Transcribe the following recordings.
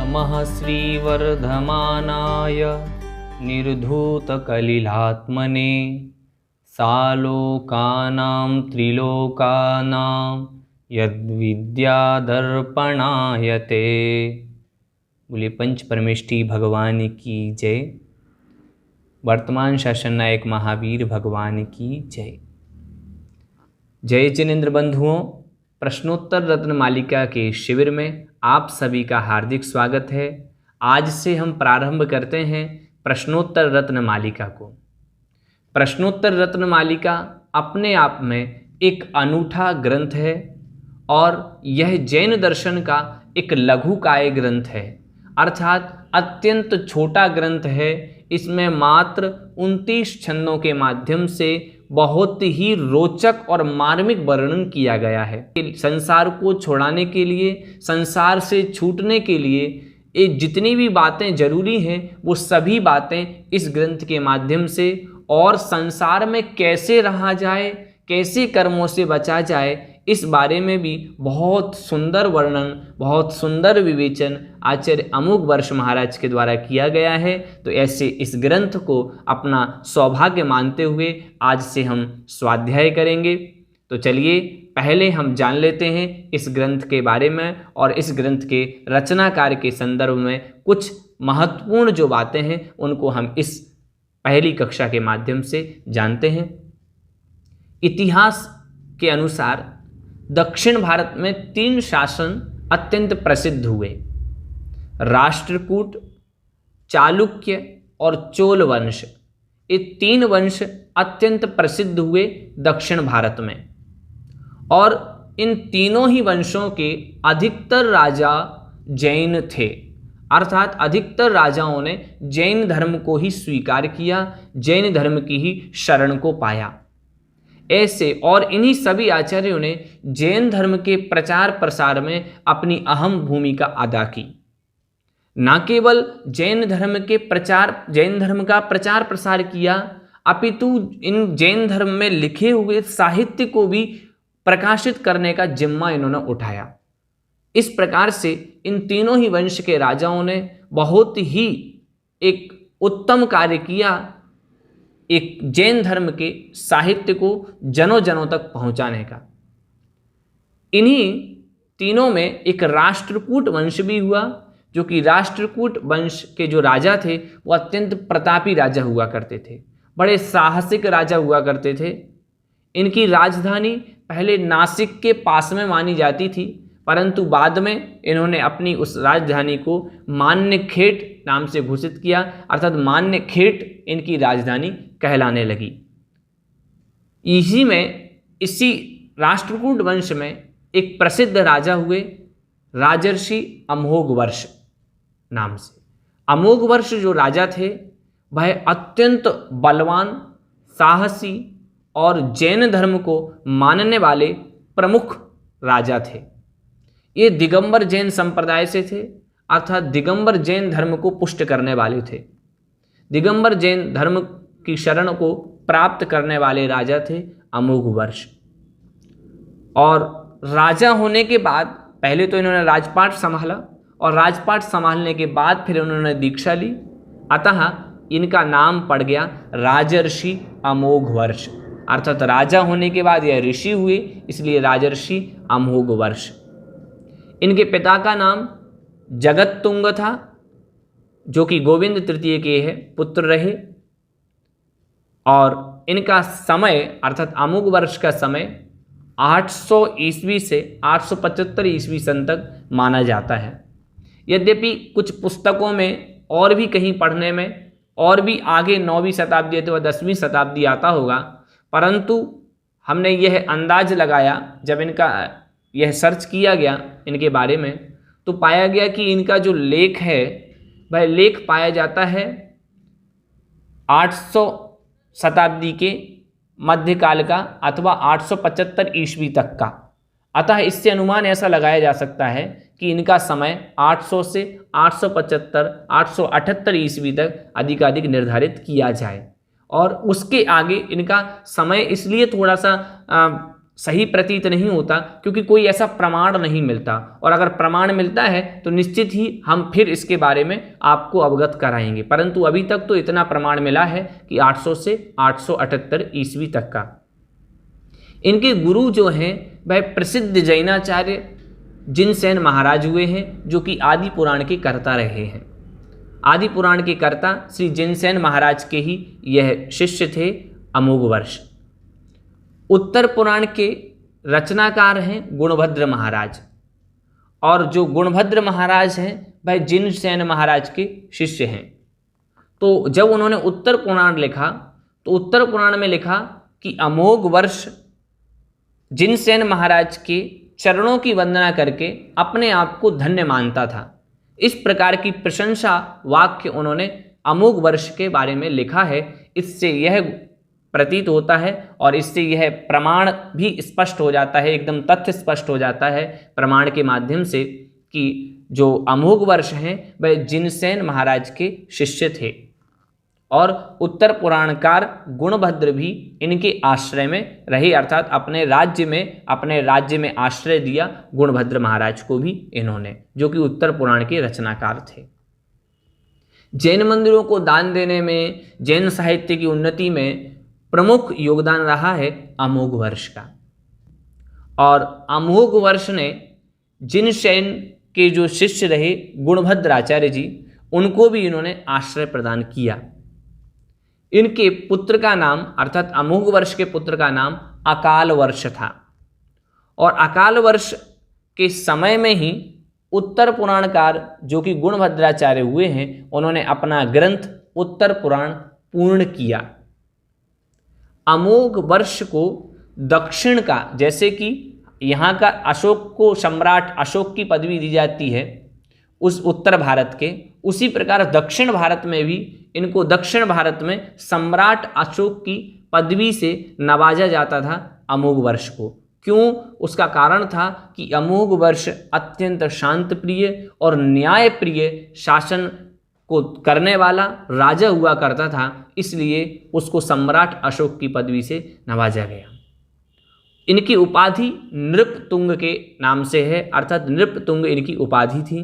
नमः श्रीवर्धमानाय निर्धूतकलिलात्मने सालोकानां त्रिलोकानां यद्विद्यादर्पणाय ते। बोले पंच परमेष्ठी भगवान की जय। वर्तमान शासन नायक महावीर भगवान की जय। जय जिनेन्द्र बंधुओं, प्रश्नोत्तर रत्न मालिका के शिविर में आप सभी का हार्दिक स्वागत है। आज से हम प्रारंभ करते हैं प्रश्नोत्तर रत्न मालिका को। प्रश्नोत्तर रत्न मालिका अपने आप में एक अनूठा ग्रंथ है और यह जैन दर्शन का एक लघुकाय ग्रंथ है, अर्थात अत्यंत छोटा ग्रंथ है। इसमें मात्र 29 छंदों के माध्यम से बहुत ही रोचक और मार्मिक वर्णन किया गया है। संसार को छुड़ाने के लिए, संसार से छूटने के लिए ये जितनी भी बातें जरूरी हैं वो सभी बातें इस ग्रंथ के माध्यम से, और संसार में कैसे रहा जाए, कैसे कर्मों से बचा जाए, इस बारे में भी बहुत सुंदर वर्णन, बहुत सुंदर विवेचन आचार्य अमोघ वर्ष महाराज के द्वारा किया गया है। तो ऐसे इस ग्रंथ को अपना सौभाग्य मानते हुए आज से हम स्वाध्याय करेंगे। तो चलिए पहले हम जान लेते हैं इस ग्रंथ के बारे में, और इस ग्रंथ के रचनाकार के संदर्भ में कुछ महत्वपूर्ण जो बातें हैं उनको हम इस पहली कक्षा के माध्यम से जानते हैं। इतिहास के अनुसार दक्षिण भारत में 3 शासन अत्यंत प्रसिद्ध हुए: राष्ट्रकूट, चालुक्य और चोल वंश। ये 3 वंश अत्यंत प्रसिद्ध हुए दक्षिण भारत में, और इन तीनों ही वंशों के अधिकतर राजा जैन थे, अर्थात अधिकतर राजाओं ने जैन धर्म को ही स्वीकार किया, जैन धर्म की ही शरण को पाया। ऐसे और इन्हीं सभी आचार्यों ने जैन धर्म के प्रचार प्रसार में अपनी अहम भूमिका अदा की। न केवल जैन धर्म का प्रचार प्रसार किया, अपितु इन जैन धर्म में लिखे हुए साहित्य को भी प्रकाशित करने का जिम्मा इन्होंने उठाया। इस प्रकार से इन तीनों ही वंश के राजाओं ने बहुत ही एक उत्तम कार्य किया, एक जैन धर्म के साहित्य को जनों जनों तक पहुंचाने का। इन्हीं तीनों में एक राष्ट्रकूट वंश भी हुआ, जो कि राष्ट्रकूट वंश के जो राजा थे वो अत्यंत प्रतापी राजा हुआ करते थे, बड़े साहसिक राजा हुआ करते थे। इनकी राजधानी पहले नासिक के पास में मानी जाती थी, परंतु बाद में इन्होंने अपनी उस राजधानी को मान्यखेट नाम से घोषित किया, अर्थात मान्यखेट इनकी राजधानी कहलाने लगी। इसी राष्ट्रकूट वंश में एक प्रसिद्ध राजा हुए राजर्षि अमोघ वर्ष नाम से। अमोघ वर्ष जो राजा थे वह अत्यंत बलवान, साहसी और जैन धर्म को मानने वाले प्रमुख राजा थे। ये दिगंबर जैन संप्रदाय से थे, अर्थात दिगंबर जैन धर्म को पुष्ट करने वाले थे। दिगंबर जैन धर्म की शरण को प्राप्त करने वाले राजा थे अमोघ वर्ष। और राजा होने के बाद पहले तो इन्होंने राजपाट संभाला, और राजपाट संभालने के बाद फिर उन्होंने दीक्षा ली, अतः इनका नाम पड़ गया राजर्षि अमोघ वर्ष, अर्थात राजा होने के बाद यह ऋषि हुए, इसलिए राजर्षि अमोघ वर्ष। इनके पिता का नाम जगत्तुंग था, जो कि गोविंद तृतीय के पुत्र रहे, और इनका समय अर्थात अमोघ वर्ष का समय 800 ईस्वी से 875 ईस्वी सन तक माना जाता है। यद्यपि कुछ पुस्तकों में और भी कहीं पढ़ने में और भी आगे 9वीं शताब्दी अथवा 10वीं शताब्दी आता होगा, परंतु हमने यह अंदाज लगाया, जब इनका यह सर्च किया गया इनके बारे में, तो पाया गया कि इनका जो लेख है वह लेख पाया जाता है 800 शताब्दी के मध्यकाल का अथवा 875 ईस्वी तक का। अतः इससे अनुमान ऐसा लगाया जा सकता है कि इनका समय 800 से 875 878 ईस्वी तक अधिकाधिक निर्धारित किया जाए, और उसके आगे इनका समय इसलिए थोड़ा सा सही प्रतीत नहीं होता, क्योंकि कोई ऐसा प्रमाण नहीं मिलता, और अगर प्रमाण मिलता है तो निश्चित ही हम फिर इसके बारे में आपको अवगत कराएंगे। परंतु अभी तक तो इतना प्रमाण मिला है कि 800 से 878 ईस्वी तक का। इनके गुरु जो हैं वह प्रसिद्ध जैनाचार्य जिनसेन महाराज हुए हैं, जो कि आदि पुराण के कर्ता रहे हैं। आदि पुराण के कर्ता श्री जिनसेन महाराज के ही यह शिष्य थे अमोघवर्ष। उत्तर पुराण के रचनाकार हैं गुणभद्र महाराज, और जो गुणभद्र महाराज हैं वह जिनसेन महाराज के शिष्य हैं। तो जब उन्होंने उत्तर पुराण लिखा तो उत्तर पुराण में लिखा कि अमोघवर्ष जिनसेन महाराज के चरणों की वंदना करके अपने आप को धन्य मानता था। इस प्रकार की प्रशंसा वाक्य उन्होंने अमोघवर्ष के बारे में लिखा है। इससे यह प्रतीत होता है और इससे यह प्रमाण भी स्पष्ट हो जाता है, एकदम तथ्य स्पष्ट हो जाता है प्रमाण के माध्यम से, कि जो अमोघवर्ष हैं वह जिनसेन महाराज के शिष्य थे, और उत्तर पुराणकार गुणभद्र भी इनके आश्रय में रहे, अर्थात अपने राज्य में आश्रय दिया गुणभद्र महाराज को भी इन्होंने, जो कि उत्तर पुराण के रचनाकार थे। जैन मंदिरों को दान देने में, जैन साहित्य की उन्नति में प्रमुख योगदान रहा है अमोघवर्ष का। और अमोघवर्ष ने जिनसेन के जो शिष्य रहे गुणभद्र आचार्य जी, उनको भी इन्होंने आश्रय प्रदान किया। इनके पुत्र का नाम, अर्थात अमोघवर्ष के पुत्र का नाम अकाल वर्ष था, और अकाल वर्ष के समय में ही उत्तर पुराणकार जो कि गुणभद्राचार्य हुए हैं, उन्होंने अपना ग्रंथ उत्तर पुराण पूर्ण किया। अमोघवर्ष को दक्षिण का, जैसे कि यहाँ का अशोक को सम्राट अशोक की पदवी दी जाती है उस उत्तर भारत के, उसी प्रकार दक्षिण भारत में भी इनको दक्षिण भारत में सम्राट अशोक की पदवी से नवाजा जाता था अमोघवर्ष को। क्यों? उसका कारण था कि अमोघवर्ष अत्यंत शांत प्रिय और न्याय प्रिय शासन को करने वाला राजा हुआ करता था, इसलिए उसको सम्राट अशोक की पदवी से नवाजा गया। इनकी उपाधि नृपतुंग के नाम से है, अर्थात नृपतुंग इनकी उपाधि थी,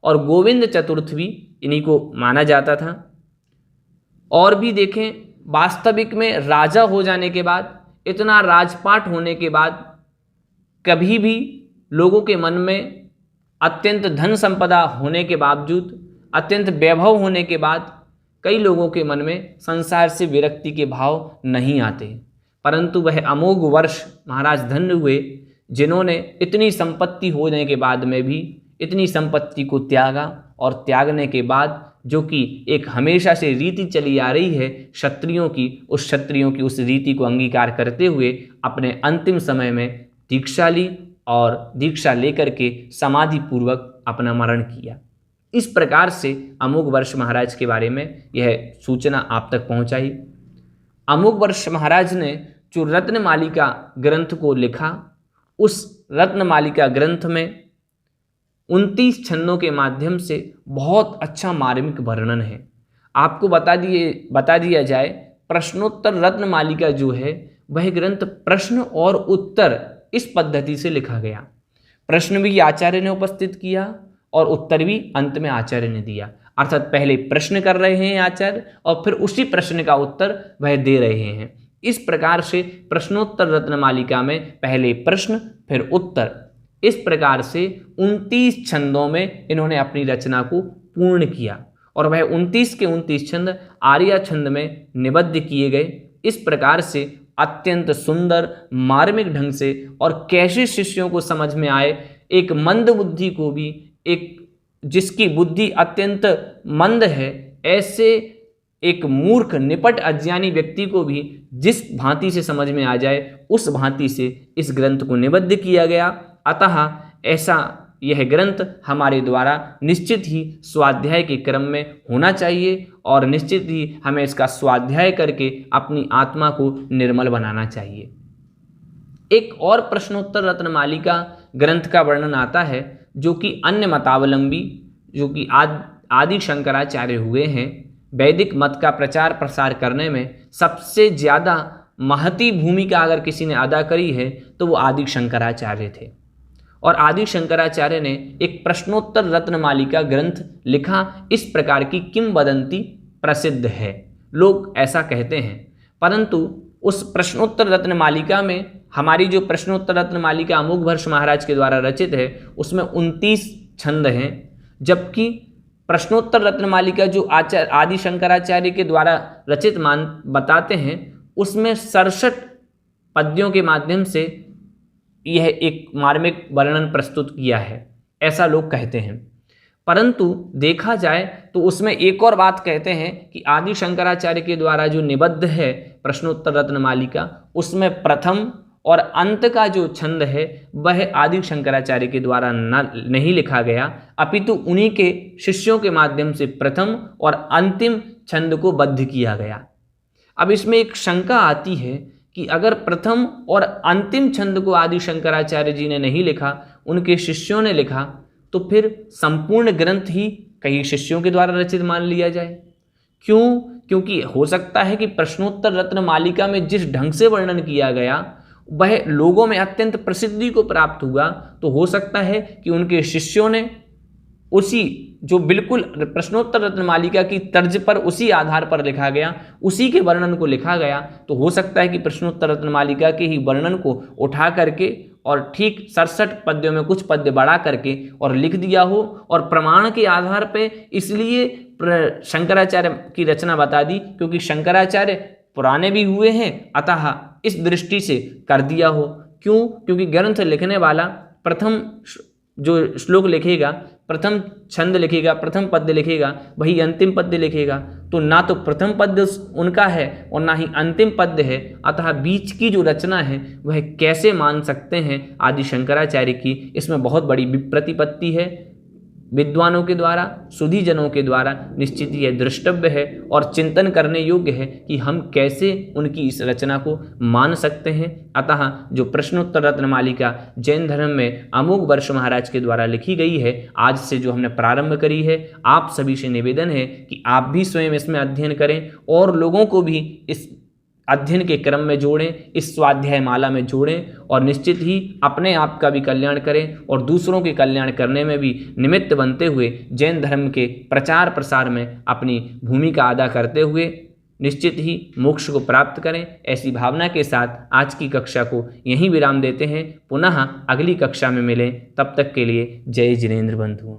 और गोविंद चतुर्थ भी इन्हीं को माना जाता था। और भी देखें, वास्तविक में राजा हो जाने के बाद, इतना राजपाट होने के बाद, कभी भी लोगों के मन में अत्यंत धन संपदा होने के बावजूद, अत्यंत वैभव होने के बाद, कई लोगों के मन में संसार से विरक्ति के भाव नहीं आते। परंतु वह अमोघवर्ष महाराज धन्य हुए, जिन्होंने इतनी संपत्ति होने के बाद में भी इतनी संपत्ति को त्यागा, और त्यागने के बाद जो कि एक हमेशा से रीति चली आ रही है क्षत्रियों की उस रीति को अंगीकार करते हुए अपने अंतिम समय में दीक्षा ली, और दीक्षा लेकर के समाधि पूर्वक अपना मरण किया। इस प्रकार से अमोघवर्ष महाराज के बारे में यह सूचना आप तक पहुंचाई। अमोघवर्ष महाराज ने जो रत्नमालिका ग्रंथ को लिखा, उस रत्नमालिका ग्रंथ में 29 छंदों के माध्यम से बहुत अच्छा मार्मिक वर्णन है। आपको बता दिया जाए, प्रश्नोत्तर रत्नमालिका जो है वह ग्रंथ प्रश्न और उत्तर इस पद्धति से लिखा गया। प्रश्न भी आचार्य ने उपस्थित किया और उत्तर भी अंत में आचार्य ने दिया, अर्थात पहले प्रश्न कर रहे हैं आचार्य और फिर उसी प्रश्न का उत्तर वह दे रहे हैं। इस प्रकार से प्रश्नोत्तर रत्नमालिका में पहले प्रश्न फिर उत्तर, इस प्रकार से 29 छंदों में इन्होंने अपनी रचना को पूर्ण किया, और वह 29 के 29 छंद आर्या छंद में निबद्ध किए गए। इस प्रकार से अत्यंत सुंदर मार्मिक ढंग से, और कैसे शिष्यों को समझ में आए, एक मंद बुद्धि को भी, एक जिसकी बुद्धि अत्यंत मंद है, ऐसे एक मूर्ख निपट अज्ञानी व्यक्ति को भी जिस भांति से समझ में आ जाए, उस भांति से इस ग्रंथ को निबद्ध किया गया। अतः ऐसा यह ग्रंथ हमारे द्वारा निश्चित ही स्वाध्याय के क्रम में होना चाहिए, और निश्चित ही हमें इसका स्वाध्याय करके अपनी आत्मा को निर्मल बनाना चाहिए। एक और प्रश्नोत्तर रत्नमालिका ग्रंथ का वर्णन आता है, जो कि अन्य मतावलंबी, जो कि आदि शंकराचार्य हुए हैं, वैदिक मत का प्रचार प्रसार करने में सबसे ज़्यादा महती भूमिका अगर किसी ने अदा करी है तो वो आदि शंकराचार्य थे। और आदि शंकराचार्य ने एक प्रश्नोत्तर रत्नमालिका ग्रंथ लिखा। इस प्रकार की किंवदंती प्रसिद्ध है, लोग ऐसा कहते हैं। परंतु उस प्रश्नोत्तर रत्नमालिका में, हमारी जो प्रश्नोत्तर रत्नमालिका अमोघवर्ष महाराज के द्वारा रचित है, उसमें 29 छंद हैं, जबकि प्रश्नोत्तर रत्नमालिका जो आदि शंकराचार्य के द्वारा रचित बताते हैं, उसमें 67 पद्यों के माध्यम से यह एक मार्मिक वर्णन प्रस्तुत किया है, ऐसा लोग कहते हैं। परंतु देखा जाए तो उसमें एक और बात कहते हैं कि आदि शंकराचार्य के द्वारा जो निबद्ध है प्रश्नोत्तर रत्नमालिका, उसमें प्रथम और अंत का जो छंद है वह आदि शंकराचार्य के द्वारा नहीं लिखा गया, अपितु उन्हीं के शिष्यों के माध्यम से प्रथम और अंतिम छंद को बद्ध किया गया। अब इसमें एक शंका आती है कि अगर प्रथम और अंतिम छंद को आदि शंकराचार्य जी ने नहीं लिखा, उनके शिष्यों ने लिखा, तो फिर संपूर्ण ग्रंथ ही कई शिष्यों के द्वारा रचित मान लिया जाए। क्यों? क्योंकि हो सकता है कि प्रश्नोत्तर रत्नमालिका में जिस ढंग से वर्णन किया गया वह लोगों में अत्यंत प्रसिद्धि को प्राप्त हुआ, तो हो सकता है कि उनके शिष्यों ने उसी जो बिल्कुल प्रश्नोत्तर रत्नमालिका की तर्ज पर, उसी आधार पर लिखा गया, उसी के वर्णन को लिखा गया, तो हो सकता है कि प्रश्नोत्तर रत्नमालिका के ही वर्णन को उठा करके और ठीक 67 पद्यों में कुछ पद्य बढ़ा करके और लिख दिया हो, और प्रमाण के आधार पे इसलिए शंकराचार्य की रचना बता दी क्योंकि शंकराचार्य पुराने भी हुए हैं, अतः इस दृष्टि से कर दिया हो। क्यों? क्योंकि ग्रंथ लिखने वाला प्रथम जो श्लोक लिखेगा, प्रथम छंद लिखेगा, प्रथम पद्य लिखेगा, वही अंतिम पद्य लिखेगा। तो ना तो प्रथम पद्य उनका है और ना ही अंतिम पद्य है, अतः बीच की जो रचना है वह कैसे मान सकते हैं आदि शंकराचार्य की? इसमें बहुत बड़ी विप्रतिपत्ति है। विद्वानों के द्वारा, सुधीजनों के द्वारा निश्चित यह द्रष्टव्य है और चिंतन करने योग्य है कि हम कैसे उनकी इस रचना को मान सकते हैं। अतः जो प्रश्नोत्तर रत्नमालिका जैन धर्म में अमोघवर्ष महाराज के द्वारा लिखी गई है, आज से जो हमने प्रारंभ करी है, आप सभी से निवेदन है कि आप भी स्वयं इसमें अध्ययन करें और लोगों को भी इस अध्ययन के क्रम में जोड़ें, इस स्वाध्याय माला में जोड़ें और निश्चित ही अपने आप का भी कल्याण करें और दूसरों के कल्याण करने में भी निमित्त बनते हुए जैन धर्म के प्रचार प्रसार में अपनी भूमिका अदा करते हुए निश्चित ही मोक्ष को प्राप्त करें। ऐसी भावना के साथ आज की कक्षा को यहीं विराम देते हैं। पुनः अगली कक्षा में मिलें, तब तक के लिए जय जिनेंद्र बंधुओं।